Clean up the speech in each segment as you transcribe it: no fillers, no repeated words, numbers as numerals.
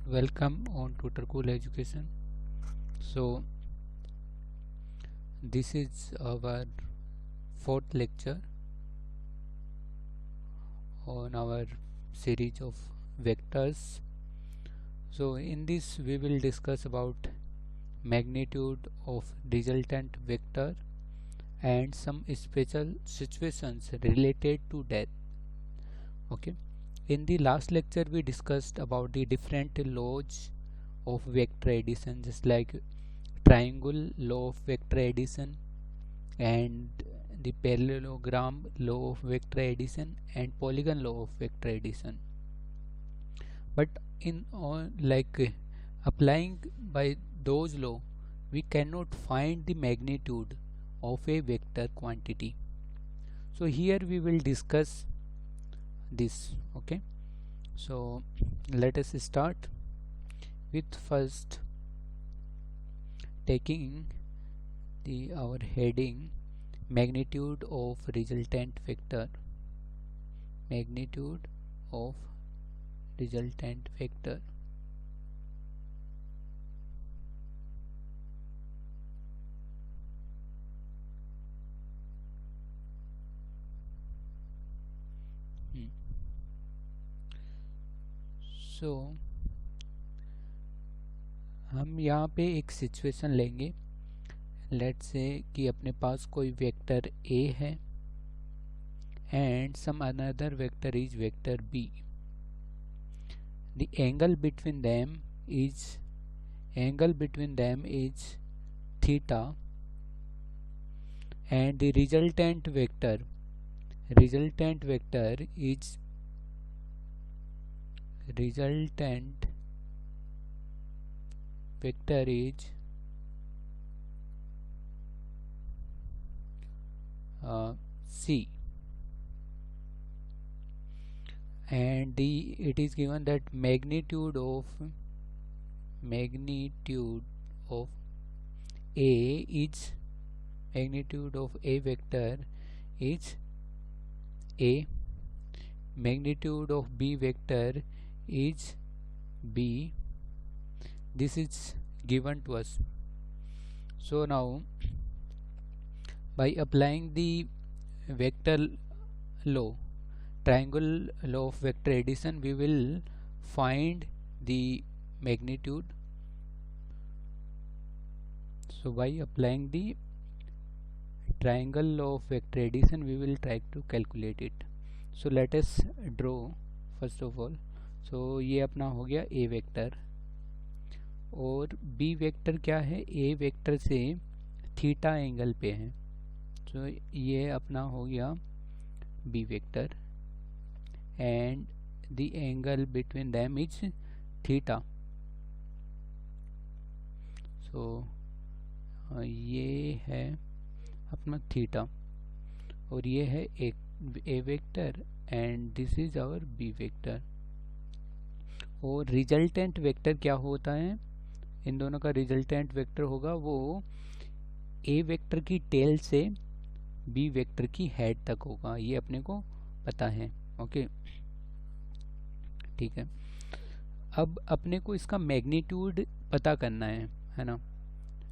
Welcome on Tutor Cool Education. So this is our fourth lecture on our series of vectors. So in this we will discuss about magnitude of resultant vector and some special situations related to that. Okay. In the last lecture we discussed about the different laws of vector addition, just like triangle law of vector addition and the parallelogram law of vector addition and polygon law of vector addition. But in applying by those law, we cannot find the magnitude of a vector quantity. So here we will discuss this. Okay, so let us start with first taking our heading magnitude of resultant vector. Magnitude of resultant vector. सो हम यहाँ पे एक situation लेंगे. Let's say कि अपने पास कोई vector A है and some another vector is vector B. The angle between them is theta, and the resultant vector is C, and it is given that magnitude of A vector is A, magnitude of B vector is B. This is given to us. So now by applying the vector law, triangle law of vector addition, we will find the magnitude. So by applying the triangle law of vector addition, we will try to calculate it. So let us draw first of all. So ये अपना हो गया A vector, और B vector क्या है, A vector से theta angle पे है. तो ये अपना हो गया B vector and the angle between them is theta. So ये है अपना थीटा और ये है A vector and this is our B vector. और रिजल्टेंट वेक्टर क्या होता है, इन दोनों का रिजल्टेंट वेक्टर होगा वो A वेक्टर की टेल से B वेक्टर की हेड तक होगा. ये अपने को पता है. ओके, ठीक है. अब अपने को इसका मैग्नीट्यूड पता करना है ना.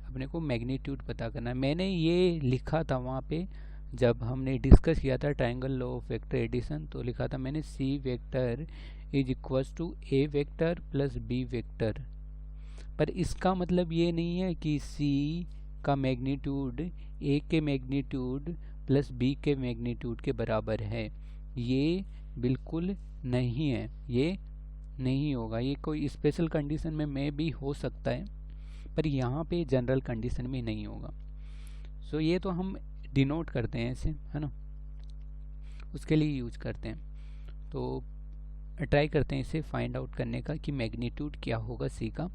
अपने को मैग्नीट्यूड पता करना है. मैंने ये लिखा था वहाँ पे जब हमने डिस्कस किया था triangle law of vector addition, तो लिखा था मैंने C vector is equals to A vector plus B vector. पर इसका मतलब ये नहीं है कि C का मैग्नीट्यूड A के मैग्नीट्यूड प्लस B के मैग्नीट्यूड के बराबर है. ये बिल्कुल नहीं है, ये नहीं होगा. ये कोई स्पेशल कंडीशन में भी हो सकता है, पर यहाँ पे जनरल कंडीशन में नहीं होगा. सो ये तो हम डिनोट करते हैं ऐसे, है ना, उसके लिए यूज करते हैं. तो ट्राई करते हैं इसे फाइंड आउट करने का कि मैग्नीट्यूड क्या होगा C का.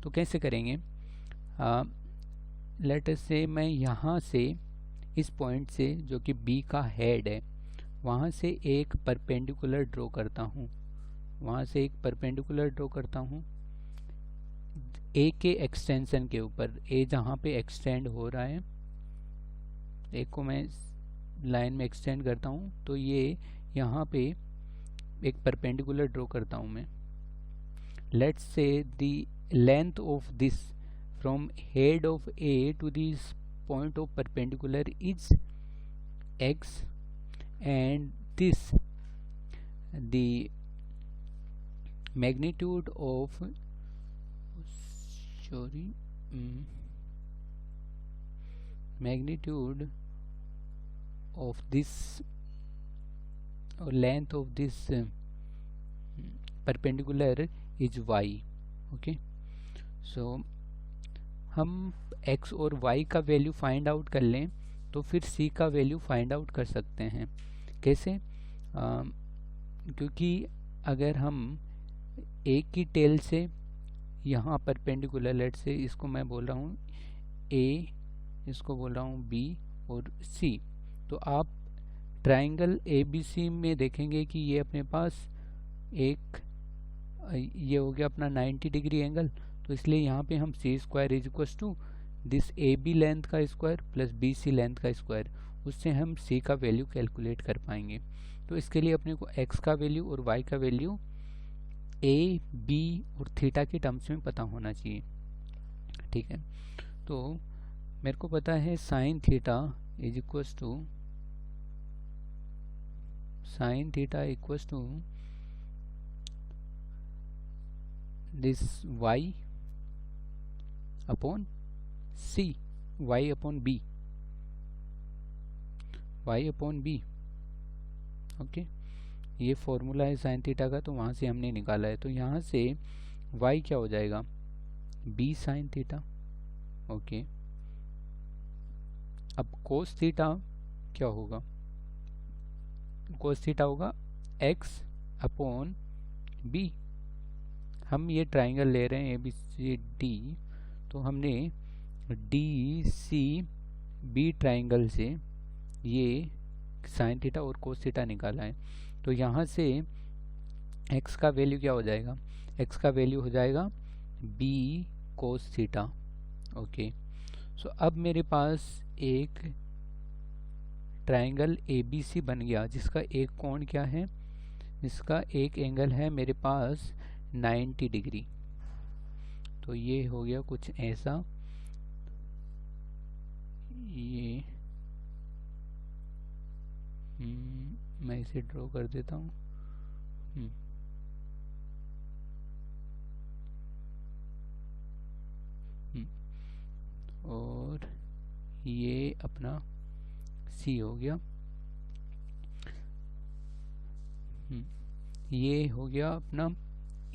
तो कैसे करेंगे, लेट अस से मैं यहाँ से इस पॉइंट से जो कि B का हेड है वहाँ से एक परपेंडिकुलर ड्रॉ करता हूँ. A के एक्सटेंशन के ऊपर, A जहाँ पे एक्सटेंड हो रहा है, A को मैं लाइन में एक्सटेंड करता हूँ, तो ये यहाँ पे एक परपेंडिकुलर ड्रॉ करता हूँ मैं. let's say the length of this from head of A to this point of perpendicular is x, and this the magnitude of magnitude of this or length of this perpendicular is y. Okay, so हम x और y का value find out कर लें तो फिर c का value find out कर सकते हैं. कैसे? क्योंकि अगर हम एक की टेल से यहाँ परपेंडिकुलर, लेट से इसको मैं बोल रहा हूँ a, इसको बोल रहा हूँ b और c, तो आप ट्राइंगल ABC में देखेंगे कि ये अपने पास एक ये हो गया अपना 90 डिग्री एंगल. तो इसलिए यहाँ पे हम c square is equal to this AB length का स्क्वायर प्लस BC लेंथ का स्क्वायर, उससे हम c का वैल्यू कैलकुलेट कर पाएंगे. तो इसके लिए अपने को x का वैल्यू और y का वैल्यू a, b और थीटा के टर्म्स में पता होना चाहिए. ठीक है, तो मेरे को पता है sine theta is equal to this y upon c, y upon b. Okay, ये फॉर्मूला है साइन थीटा का, तो वहाँ से हमने निकाला है. तो यहाँ से y क्या हो जाएगा? b sine theta. ओके, अब कोस थीटा क्या होगा? कोस थीटा होगा x अपॉन b. हम ये ट्राइंगल ले रहे हैं ABCD, तो हमने DCB ट्राइंगल से ये साइन थीटा और कोस थीटा निकाला है. तो यहाँ से x का वैल्यू क्या हो जाएगा? x का वैल्यू हो जाएगा b कोस थीटा. ओके, सो अब मेरे पास एक ट्राइंगल ABC बन गया जिसका एक कोण क्या है? इसका एक एंगल है मेरे पास 90 डिग्री. तो ये हो गया कुछ ऐसा. ये मैं इसे ड्रॉ कर देता हूँ. और ये अपना C हो गया. ये हो गया अपना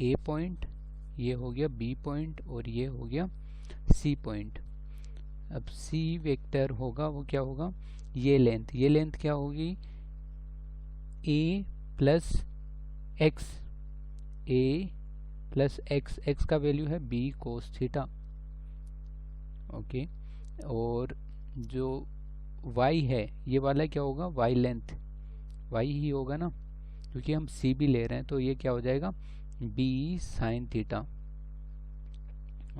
A पॉइंट, ये हो गया B पॉइंट और ये हो गया C पॉइंट. अब C वेक्टर होगा वो क्या होगा? ये लेंथ क्या होगी? A प्लस x, x का वैल्यू है b कोस थीटा. ओके, और जो y है ये वाला क्या होगा? y लेंथ, y ही होगा ना, क्योंकि हम c भी ले रहे हैं. तो ये क्या हो जाएगा? b sine theta.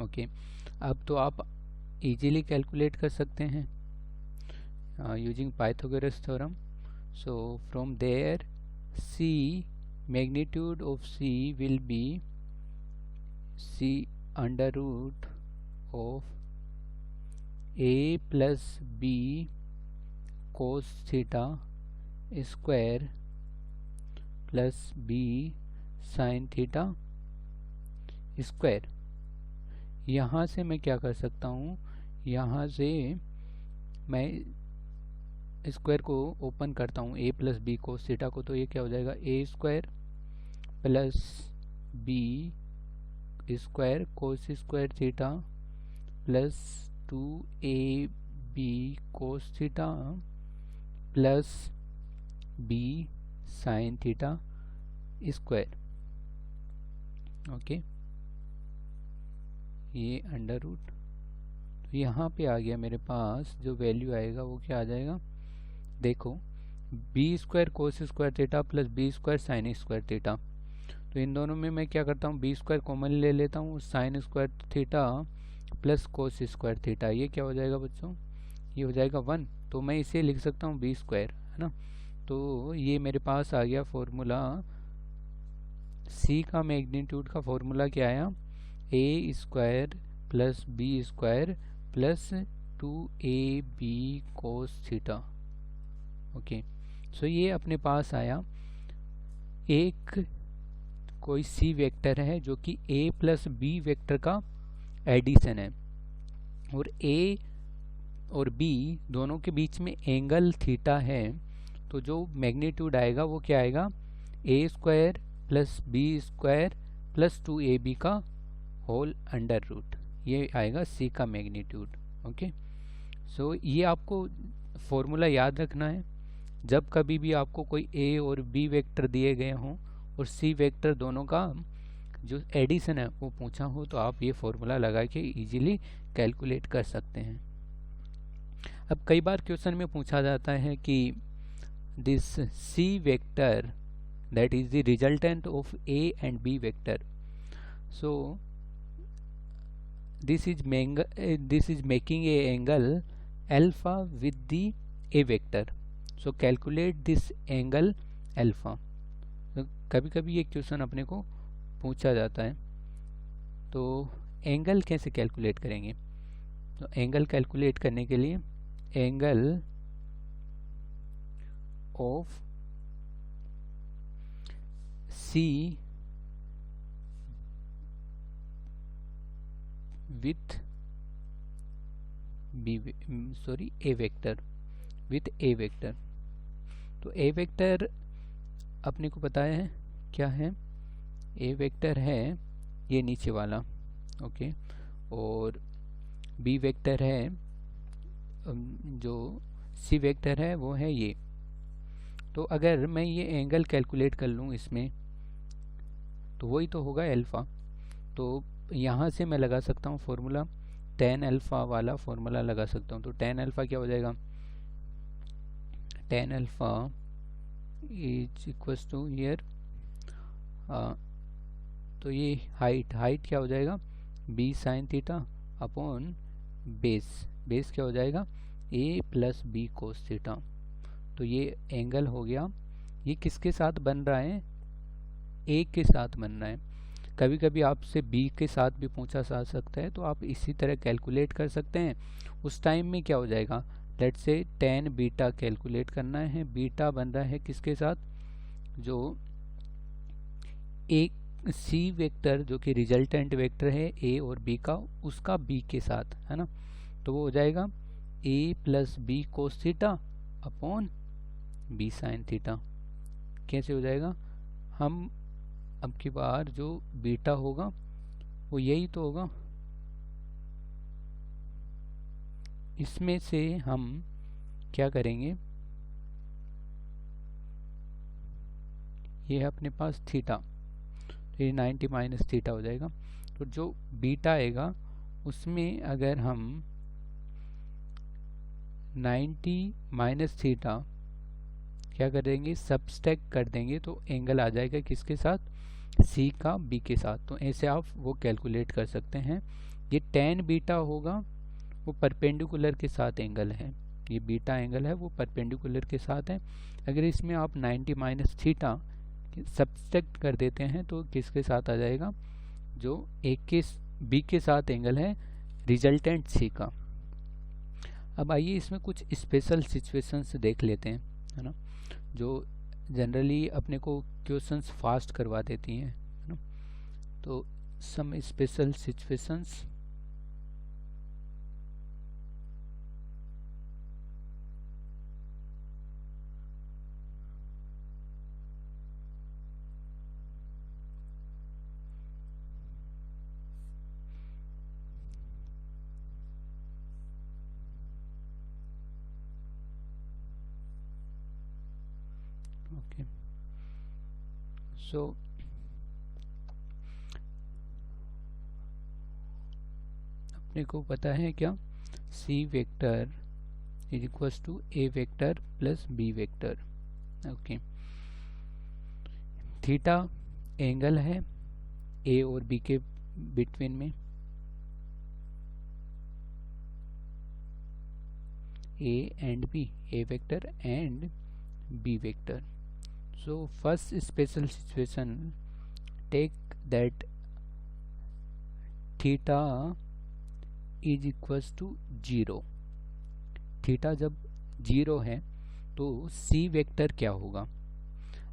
ओके, अब तो आप इजीली कैलकुलेट कर सकते हैं using Pythagoras theorem. So from there c, magnitude of c will be c under root of a plus b cos theta square plus b sine theta square. यहाँ से मैं क्या कर सकता हूँ? यहाँ से मैं स्क्वायर को ओपन करता हूँ, a plus B cos theta को, तो ये क्या हो जाएगा? a square plus b square cos square theta plus 2ab cos theta plus b sine theta square. Okay, ये अंडर रूट. तो यहाँ पे आ गया मेरे पास जो वैल्यू आएगा वो क्या आ जाएगा? देखो, b square cos square theta plus b square sine square theta. तो इन दोनों में मैं क्या करता हूँ? b स्क्वायर कॉमन ले लेता हूँ, sine square theta plus cos square theta. ये क्या हो जाएगा बच्चों? ये हो जाएगा 1. तो मैं इसे लिख सकता हूँ b स्क्वायर, है ना. तो ये मेरे पास आ गया फॉर्मूला सी का मैग्नीट्यूड का फॉर्मूला क्या आया, A square plus B square plus 2ab cos theta. Okay, so ये अपने पास आया एक कोई सी वेक्टर है जो कि a प्लस बी वेक्टर का एडिशन है, और a और b दोनों के बीच में एंगल थीटा है, तो जो मैग्नीट्यूड आएगा वो क्या आएगा, a square plus B square plus 2ab का होल अंडर रूट, ये आएगा c का मैग्नीट्यूड। ओके, सो ये आपको फॉर्मूला याद रखना है। जब कभी भी आपको कोई a और b वेक्टर दिए गए हों और c वेक्टर दोनों का जो एडिशन है वो पूछा हो, तो आप ये फॉर्मूला लगा के इजीली कैलकुलेट कर सकते हैं। अब कई बार क्वेश्चन में पूछा जाता है कि this c vector that is the resultant of a and b vector, so this is making a angle alpha with the a vector, so calculate this angle alpha। तो कभी कभी ये क्वेश्चन अपने को पूछा जाता है, तो एंगल कैसे कैलकुलेट करेंगे, तो एंगल कैलकुलेट करने के लिए angle of C with A vector with A vector। तो A वेक्टर अपने को पता है क्या है, A वेक्टर है ये नीचे वाला, ओके, और B वेक्टर है जो C वेक्टर है वो है ये। तो अगर मैं ये एंगल कैलकुलेट कर लूँ इसमें, तो वही तो होगा अल्फ़ा। तो यहाँ से मैं लगा सकता हूँ फॉर्मूला, tan अल्फ़ा वाला फॉर्मूला लगा सकता हूँ। तो tan अल्फ़ा क्या हो जाएगा, tan alpha is equals to here, तो ये हाइट क्या हो जाएगा, b sine theta upon base क्या हो जाएगा, a plus B cos theta. तो ये एंगल हो गया, ये किसके साथ बन रहा है, ए के साथ बन रहा है। कभी कभी आपसे बी के साथ भी पूछा जा सकता है, तो आप इसी तरह कैलकुलेट कर सकते हैं। उस टाइम में क्या हो जाएगा, let's say tan beta calculate करना है, बीटा बन रहा है किसके साथ, जो एक सी वेक्टर जो कि रिजल्टेंट वेक्टर है ए और बी का, उसका बी के साथ, है ना। तो वो हो जाएगा a plus B cos theta upon B sine theta. कैसे हो जाएगा, हम अब की बार जो बीटा होगा वो यही तो होगा, इसमें से हम क्या करेंगे, ये है अपने पास थीटा, तो ये 90 माइनस थीटा हो जाएगा। तो जो बीटा आएगा उसमें अगर हम 90 माइनस थीटा क्या कर देंगे, सबस्ट्रैक्ट कर देंगे, तो एंगल आ जाएगा किसके साथ, सी का बी के साथ। तो ऐसे आप वो कैलकुलेट कर सकते हैं। ये tan बीटा होगा वो परपेंडिकुलर के साथ एंगल है, ये बीटा एंगल है वो परपेंडिकुलर के साथ है। अगर इसमें आप 90 माइनस थीटा सबस्ट्रैक्ट कर देते हैं तो किसके साथ आ जाएगा, जो एक के बी के साथ एंगल है रिजल्टेंट सी का। अब आइए इसमें कुछ स्पेशल सिचुएशंस देख लेते हैं, है ना, जो जनरली अपने को क्वेश्चंस फास्ट करवा देती हैं, है ना। तो some special situations, okay, so अपने को पता है क्या, C vector is equals to A vector plus B vector. Okay, theta angle है ए और बी के बिटवीन में, A and B, A vector and B vector. So first special situation, take that theta is equals to 0। Theta जब 0 है तो C vector क्या होगा।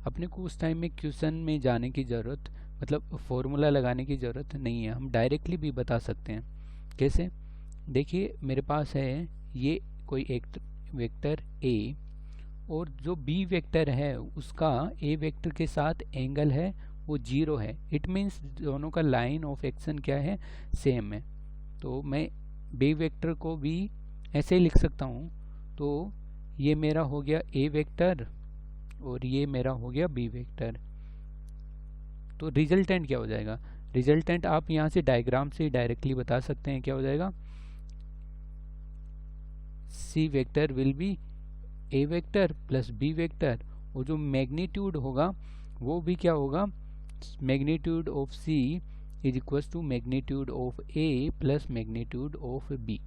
अपने को उस टाइम में क्वेश्चन में जाने की ज़रूरत, मतलब फॉर्मूला लगाने की ज़रूरत नहीं है, हम डायरेक्टली भी बता सकते हैं। कैसे? देखिए मेरे पास है ये कोई एक वेक्टर ए, और जो बी वेक्टर है उसका ए वेक्टर के साथ एंगल है वो 0 है। इट मीन्स दोनों का लाइन ऑफ एक्शन क्या है, सेम है। तो मैं बी वेक्टर को भी ऐसे ही लिख सकता हूँ। तो ये मेरा हो गया ए वेक्टर और ये मेरा हो गया बी वेक्टर। तो रिजल्टेंट क्या हो जाएगा? रिजल्टेंट आप यहाँ से डायग्राम से डायरेक्टली बता सकते हैं, क्या हो जाएगा, C vector will be A vector plus B vector, और जो मैग्नीट्यूड होगा वो भी क्या होगा, magnitude of C is equal to magnitude of A plus magnitude of B.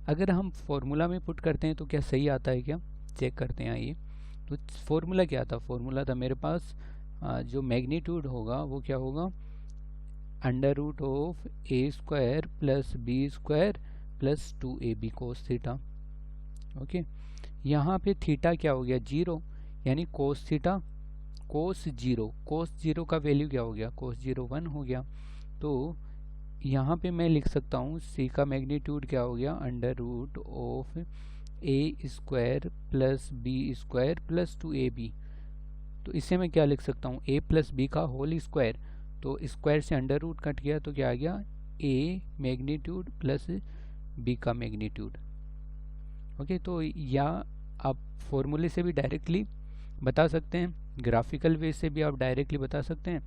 अगर हम फॉर्मूला में पुट करते हैं तो क्या सही आता है क्या, चेक करते हैं आइए। तो फॉर्मूला क्या था, फॉर्मूला था मेरे पास जो मैग्नीट्यूड होगा वो क्या होगा, under root of A square plus B square plus 2ab cos theta. Okay, यहाँ पे थीटा क्या हो गया, 0, यानी कोस थीटा कोस 0, कोस 0 का वैल्यू क्या हो गया, कोस 0 1 हो गया। तो यहाँ पे मैं लिख सकता हूँ सी का मैग्नीट्यूड क्या हो गया, under root of A square plus B square plus 2ab। तो इससे मैं क्या लिख सकता हूँ, a प्लस बी का होल स्क्वायर, तो स्क्वायर से अंडर रूट कट गया तो क्या आ गया, a मैग्नीट्यूड प्लस b का मैग्नीट्यूड। ओके, तो या आप फॉर्मूले से भी डायरेक्टली बता सकते हैं, ग्राफिकल वे से भी आप डायरेक्टली बता सकते हैं,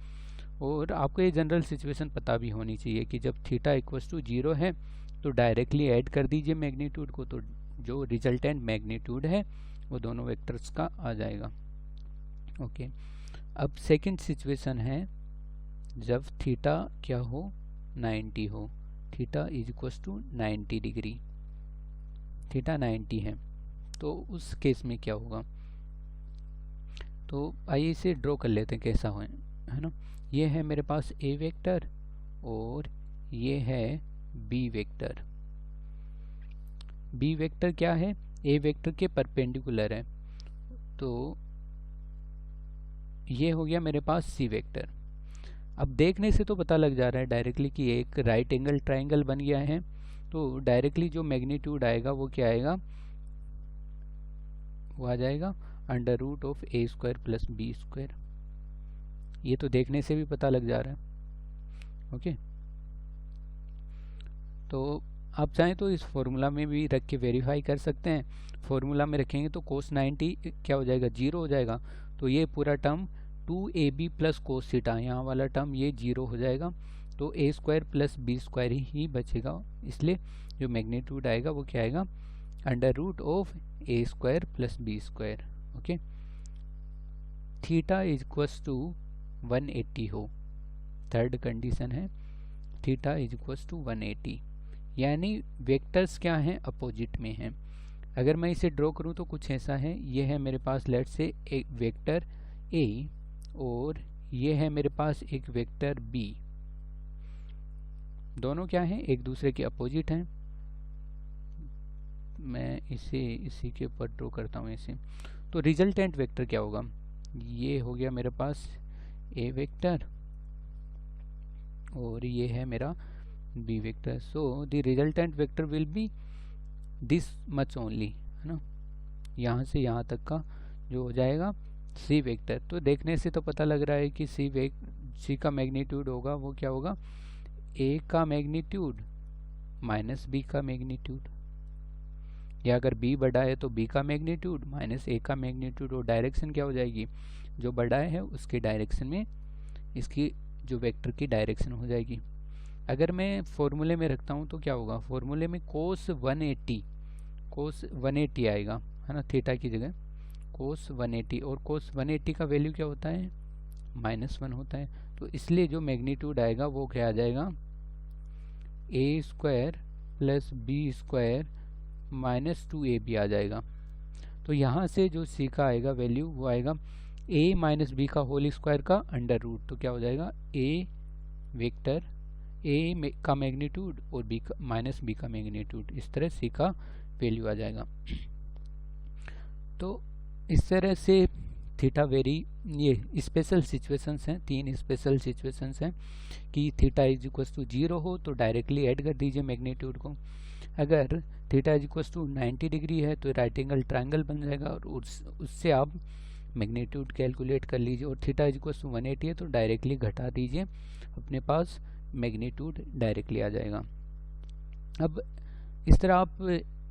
और आपको ये जनरल सिचुएशन पता भी होनी चाहिए कि जब थीटा इक्वल्स टू 0 है तो डायरेक्टली ऐड कर दीजिए मैग्नीट्यूड को, तो जो रिजल्टेंट मैग्नीट्यूड है वो दोनों वेक्टर्स का आ जाएगा। ओके, अब सेकंड सिचुएशन है जब थीटा क्या हो, 90 हो, theta is equals to 90 degree, theta 90 है, तो उस केस में क्या होगा। तो आइए इसे ड्रॉ कर लेते हैं कैसा हो, है ना। ये है मेरे पास ए वेक्टर और ये है बी वेक्टर। बी वेक्टर क्या है, ए वेक्टर के परपेंडिकुलर है, तो ये हो गया मेरे पास सी वेक्टर। अब देखने से तो पता लग जा रहा है डायरेक्टली कि एक राइट एंगल ट्राइंगल बन गया है, तो डायरेक्टली जो मैग्नीट्यूड आएगा वो क्या आएगा, वो आ जाएगा under root of A square plus B square. ये तो देखने से भी पता लग जा रहा है। ओके, तो आप चाहें तो इस फॉर्मूला में भी रख के वेरीफाई कर सकते हैं। फॉर्मूला में रखेंगे तो कोस 90 क्या हो जाएगा, 0 हो जाएगा, तो ये पूरा term 2ab plus cos theta, यहाँ वाला टर्म ये 0 हो जाएगा, तो A square plus B square ही बचेगा। इसलिए जो मैग्नीट्यूड आएगा वो क्या आएगा, under root of A square plus B square. Okay, theta is equals to 180 हो, थर्ड कंडीशन है थीटा इज इक्वल्स टू 180, यानी वेक्टर्स क्या हैं, अपोजिट में हैं। अगर मैं इसे ड्रॉ करूं तो कुछ ऐसा है, ये है मेरे पास लेट से एक वेक्टर ए और ये है मेरे पास एक वेक्टर बी, दोनों क्या हैं, एक दूसरे के अपोजिट हैं। मैं इसे इसी के ऊपर ड्रॉ करता हूँ इसे। तो रिजल्टेंट वेक्टर क्या होगा, ये हो गया मेरे पास ए वेक्टर और ये है मेरा B vector. So the resultant vector will be this much only, है ना, यहाँ से यहाँ तक का जो हो जाएगा सी वेक्टर। तो देखने से तो पता लग रहा है कि सी का मैग्नीट्यूड होगा वो क्या होगा, ए का मैग्नीट्यूड माइनस बी का मैग्नीट्यूड, या अगर बी बड़ा है तो बी का मैग्नीट्यूड माइनस ए का मैग्नीट्यूड, और डायरेक्शन क्या हो जाएगी, जो बड़ा है उसके डायरेक्शन में इसकी जो वेक्टर की डायरेक्शन हो जाएगी। अगर मैं फॉर्मूले में रखता हूँ तो क्या होगा, फॉर्मूले में कोस 180 आएगा, है ना, थीटा की जगह कोस 180, और कोस 180 का वैल्यू क्या होता है, -1 होता है। तो इसलिए जो मैग्नीट्यूड आएगा वो क्या आ जाएगा, A square plus B square minus 2ab आ जाएगा। तो यहाँ से जो सी का आएगा वैल्यू वो आएगा ए माइनस बी का होल स्क्वायर का अंडर रूट, तो क्या हो जाएगा ए वेक्टर ए का मैग्नीट्यूड और बी का माइनस बी का मैग्नीट्यूड, इस तरह सी का वैल्यू आ जाएगा। तो इस तरह से थीटा वेरी, ये स्पेशल सिचुएशंस हैं, 3 स्पेशल सिचुएशंस हैं कि थीटा इज इक्वल टू 0 हो तो डायरेक्टली ऐड कर दीजिए मैग्नीट्यूड को, अगर theta is equal to 90 degree है तो राइट एंगल ट्रायंगल बन जाएगा और उससे आप मैग्नीट्यूड कैलकुलेट कर लीजिए, और थीटा इज इक्वल टू 180 है तो डायरेक्टली घटा दीजिए, अपने पास मैग्नीट्यूड डायरेक्टली आ जाएगा। अब इस तरह आप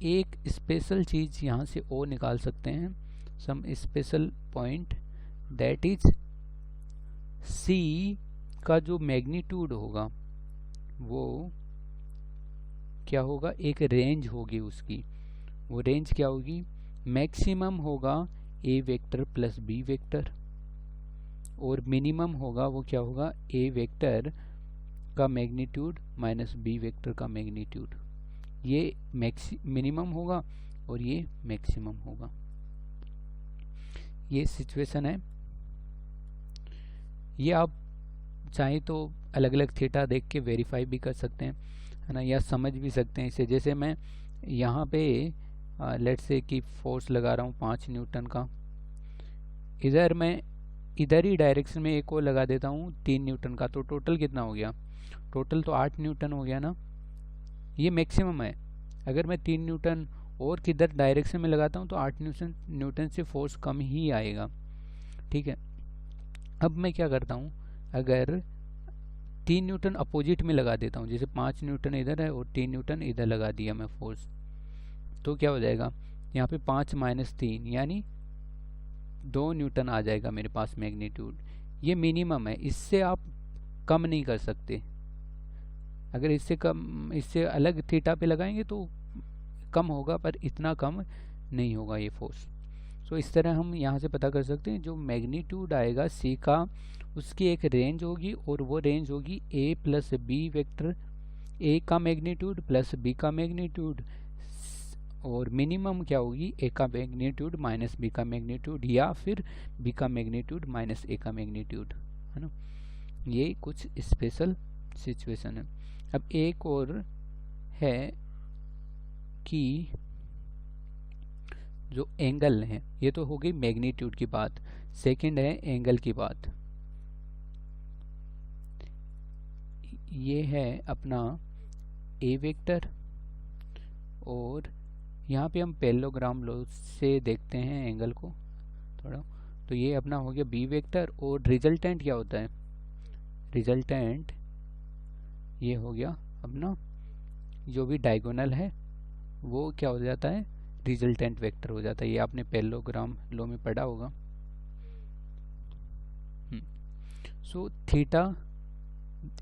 एक स्पेशल चीज़ यहाँ से और निकाल सकते हैं, some special point, that is C का जो मैग्नीट्यूड होगा वो क्या होगा, एक रेंज होगी उसकी, वो रेंज क्या होगी, मैक्सिमम होगा ए वेक्टर प्लस बी वेक्टर और मिनिमम होगा वो क्या होगा, ए वेक्टर का मैग्नीट्यूड माइनस बी वेक्टर का मैग्नीट्यूड। ये मिनिमम होगा और ये मैक्सिमम होगा। ये सिचुएशन है। ये आप चाहे तो अलग अलग थीटा देख के वेरीफाई भी कर सकते हैं, है ना, या समझ भी सकते हैं इसे। जैसे मैं यहाँ पे लेट्स से कि फोर्स लगा रहा हूँ 5 न्यूटन का, इधर मैं इधर ही डायरेक्शन में एक और लगा देता हूँ 3 न्यूटन का, तो टोटल कितना हो गया, टोटल तो 8 न्यूटन हो गया ना, ये मैक्सिमम है। अगर मैं 3 न्यूटन और किधर डायरेक्शन में लगाता हूँ तो 8 न्यूटन से फोर्स कम ही आएगा, ठीक है। अब मैं क्या करता हूँ, अगर 3 न्यूटन अपोजिट में लगा देता हूँ, जैसे 5 न्यूटन इधर है और 3 न्यूटन इधर लगा दिया मैं फोर्स, तो क्या हो जाएगा, यहाँ पे 5 माइनस 3 यानी 2 न्यूटन आ जाएगा मेरे पास मैग्नीट्यूड। ये मिनिमम है, इससे आप कम नहीं कर सकते। अगर इससे कम, इससे अलग थीटा पे लगाएंगे तो कम होगा, पर इतना कम नहीं होगा ये फोर्स। सो इस तरह हम यहाँ से पता कर सकते हैं जो मैग्नीट्यूड आएगा सी का, उसकी एक रेंज होगी और वो रेंज होगी ए प्लस बी वेक्टर, ए का मैग्नीट्यूड प्लस बी का मैग्नीट्यूड, और मिनिमम क्या होगी, ए का मैग्नीट्यूड माइनस बी का मैग्नीट्यूड, या फिर बी का मैग्नीट्यूड माइनस ए का मैग्नीट्यूड, है ना। ये कुछ स्पेशल सिचुएशन है। अब एक और है कि जो एंगल है, ये तो हो गई मैग्नीट्यूड की बात, सेकंड है एंगल की बात। ये है अपना ए वेक्टर, और यहाँ पे हम पैरेललोग्राम लो से देखते हैं एंगल को थोड़ा, तो ये अपना हो गया बी वेक्टर, और रिजल्टेंट क्या होता है, रिजल्टेंट ये हो गया अपना जो भी डायगोनल है वो क्या हो जाता है, रिजल्टेंट वेक्टर हो जाता है। ये आपने पैरेललोग्राम लो में पढ़ा होगा। सो थीटा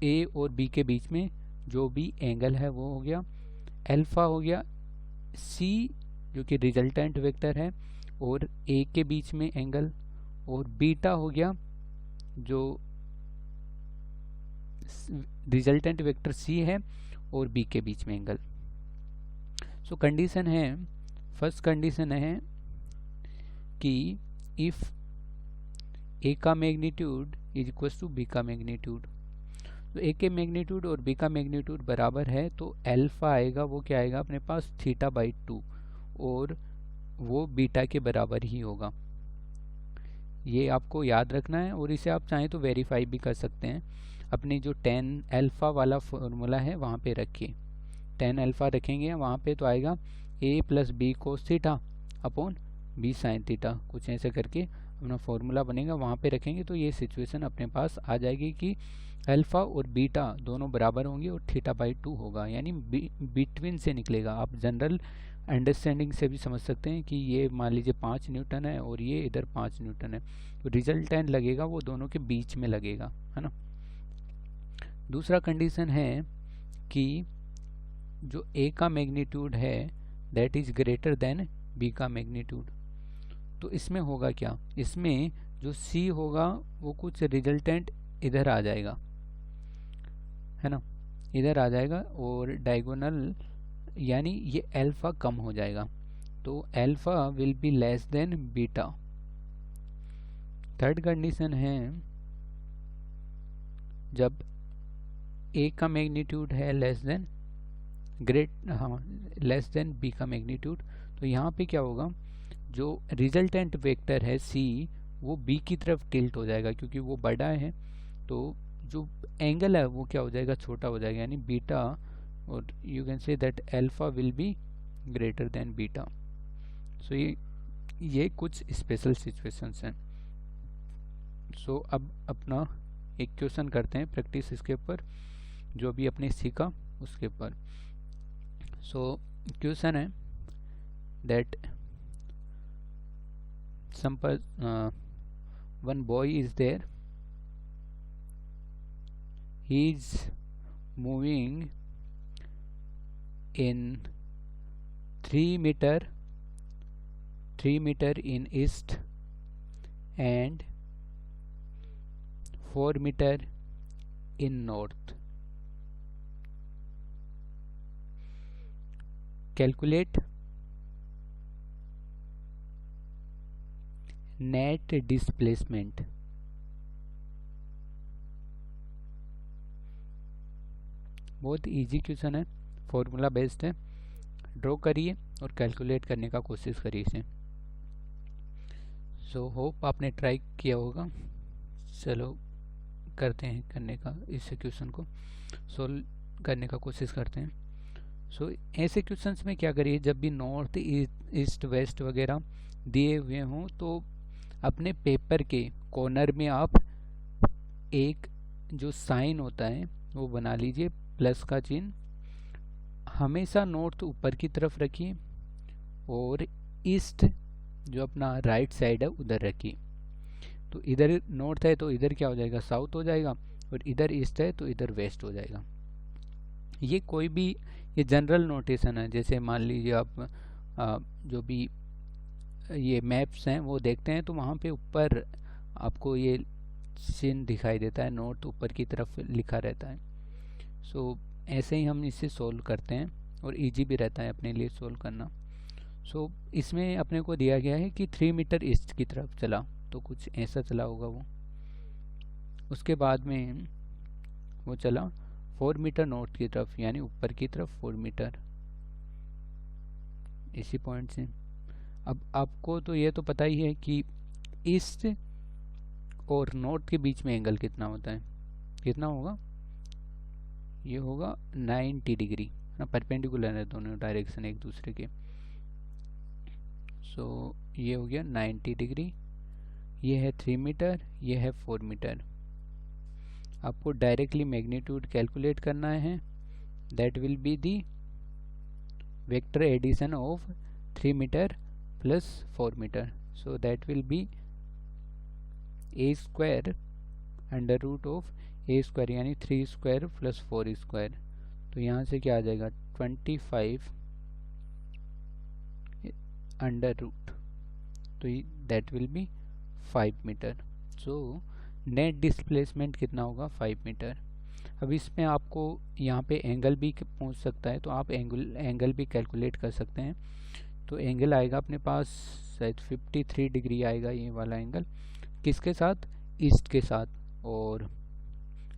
ए और बी के बीच में जो भी एंगल है वो हो गया, अल्फा हो गया सी जो कि रिजल्टेंट वेक्टर है और ए के बीच में एंगल, और बीटा हो गया जो रिजल्टेंट वेक्टर सी है और बी के बीच में एंगल। सो कंडीशन है, फर्स्ट कंडीशन है कि इफ ए का magnitude is equal to B का मैग्नीट्यूड, तो ए के मैग्नीट्यूड और बी का मैग्नीट्यूड बराबर है तो अल्फा आएगा वो क्या आएगा अपने पास थीटा बाई 2, और वो बीटा के बराबर ही होगा। ये आपको याद रखना है, और इसे आप चाहें तो वेरीफाई भी कर सकते हैं। अपनी जो tan अल्फा वाला फॉर्मूला है वहाँ पे रखिए, tan अल्फा रखेंगे वहाँ पे तो आएगा a plus B cos theta upon B sine theta, कुछ ऐसे करके अपना फॉर्मूला बनेगा, वहाँ पे रखेंगे तो ये सिचुएशन अपने पास आ जाएगी कि अल्फा और बीटा दोनों बराबर होंगे और थीटा बाई 2 होगा, यानी बिटवीन से निकलेगा। आप जनरल अंडरस्टैंडिंग से भी समझ सकते हैं कि ये मान लीजिए 5 न्यूटन है और ये इधर 5 न्यूटन है, तो रिजल्टेंट लगेगा वो दोनों के बीच में लगेगा, है ना। दूसरा कंडीशन है कि जो ए का मैग्नीट्यूड है that is greater than B का मैग्नीट्यूड, तो इसमें होगा क्या, इसमें जो सी होगा वो कुछ रिजल्टेंट इधर आ जाएगा, है ना, इधर आ जाएगा, और डायगोनल यानी ये अल्फा कम हो जाएगा, तो alpha will be less than beta, third condition है जब ए का मैग्नीट्यूड है less than less than B का मैग्नीट्यूड, तो यहाँ पे क्या होगा, जो रिजल्टेंट वेक्टर है सी वो बी की तरफ टिल्ट हो जाएगा क्योंकि वो बड़ा है, तो जो एंगल है वो क्या हो जाएगा, छोटा हो जाएगा, यानी बीटा, और you can say that alpha will be greater than beta. So ये कुछ स्पेशल सिचुएशंस हैं। सो अब अपना एक क्वेश्चन करते हैं प्रैक्टिस इसके ऊपर, जो भी अपने सीखा उसके ऊपर। सो क्वेश्चन है that some one boy is there, he is moving in 3 meter in east and 4 meter in north. Calculate net displacement. बहुत इजी क्वेश्चन है, फॉर्मूला बेस्ड है। ड्रॉ करिए और कैलकुलेट करने का कोशिश करिए इसे। सो होप आपने ट्राई किया होगा। चलो करते हैं करने का, इस क्वेश्चन को सोल्व करने का कोशिश करते हैं। सो ऐसे क्वेश्चंस में क्या करिए, जब भी नॉर्थ ईस्ट वेस्ट वगैरह दिए हुए हों तो अपने पेपर के कॉर्नर में आप एक जो साइन होता है वो बना लीजिए, प्लस का चिन्ह। हमेशा नॉर्थ ऊपर की तरफ रखिए और ईस्ट जो अपना राइट साइड है उधर रखिए। तो इधर नॉर्थ है तो इधर क्या हो जाएगा, साउथ हो जाएगा, और इधर ईस्ट है तो इधर वेस्ट हो जाएगा। ये कोई भी ये जनरल नोटेशन है। जैसे मान लीजिए आप जो भी ये मैप्स हैं वो देखते हैं तो वहाँ पे ऊपर आपको ये चिन्ह दिखाई देता है, नॉर्थ ऊपर की तरफ लिखा रहता है। सो ऐसे ही हम इसे सोल्व करते हैं और इजी भी रहता है अपने लिए सोल्व करना। सो इसमें अपने को दिया गया है कि 3 मीटर ईस्ट की तरफ चला, तो कुछ ऐसा चला होगा वो। उसके बाद में वो चला 4 मीटर नॉर्थ की तरफ, यानी ऊपर की तरफ 4 मीटर, इसी पॉइंट से। अब आपको तो ये तो पता ही है कि ईस्ट और नॉर्थ के बीच में एंगल कितना होता है, कितना होगा, ये होगा 90 डिग्री ना, परपेंडिकुलर है दोनों डायरेक्शन एक दूसरे के। सो ये हो गया 90 डिग्री, ये है 3 मीटर, ये है 4 मीटर। आपको डायरेक्टली मैग्नीट्यूड कैलकुलेट करना है, that will be the vector addition of 3 metre plus 4 meter, so that will be a square under root of a square यानी 3 square plus 4 square। तो यहाँ से क्या आ जाएगा 25 अंडर रूट, तो that will be 5 metre. So net displacement कितना होगा 5 मीटर। अब इसमें आपको यहाँ पे एंगल भी पूछ सकता है, तो आप एंगल भी कैलकुलेट कर सकते हैं। तो एंगल आएगा अपने पास शायद 53 डिग्री आएगा ये वाला एंगल, किसके साथ, ईस्ट के साथ। और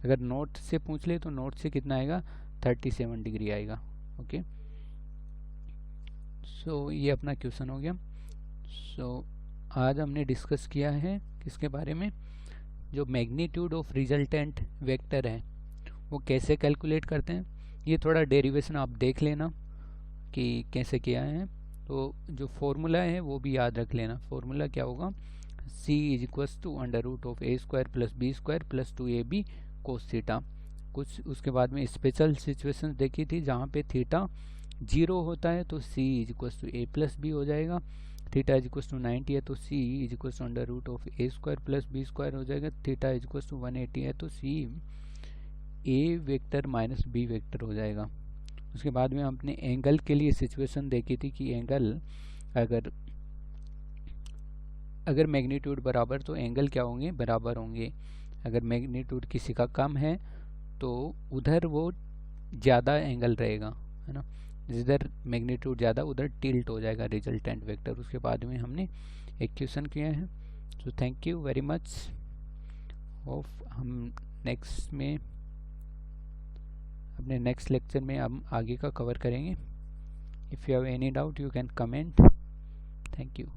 अगर नॉर्थ से पूछ ले तो नॉर्थ से कितना आएगा 37 डिग्री आएगा। ओके, सो ये अपना क्वेश्चन हो गया। सो आज हमने डिस्कस किया है किसके बारे में, जो मैग्नीट्यूड ऑफ रिजल्टेंट वेक्टर है वो कैसे कैलकुलेट करते हैं। ये थोड़ा डेरिवेशन आप देख लेना कि कैसे किया है, तो जो फॉर्मूला है वो भी याद रख लेना। फॉर्मूला क्या होगा, c is equals to under root of a square plus B square plus 2ab cos theta. कुछ उसके बाद में स्पेशल सिचुएशंस देखी थी जहाँ पे थीटा 0 होता है तो c is equals to a plus B हो जाएगा, थीटा इज इक्वल्स टू 90 है तो c is equals to under root of a square plus B square हो जाएगा, थीटा इज इक्वल्स टू 180 है तो c a vector minus b vector हो जाएगा। उसके बाद में हमने एंगल के लिए सिचुएशन देखी थी कि एंगल अगर मैग्नीट्यूड बराबर तो एंगल क्या होंगे, बराबर होंगे। अगर मैग्नीट्यूड किसी का कम है तो उधर वो ज़्यादा एंगल रहेगा, है ना, जिधर मैग्नीट्यूड ज़्यादा उधर टिल्ट हो जाएगा रिजल्टेंट वेक्टर। उसके बाद में हमने एक क्वेश्चन किया है। तो thank you very much. Hope हम नेक्स्ट में अपने नेक्स्ट लेक्चर में हम आगे का कवर करेंगे। If you have any doubt you can comment. Thank you.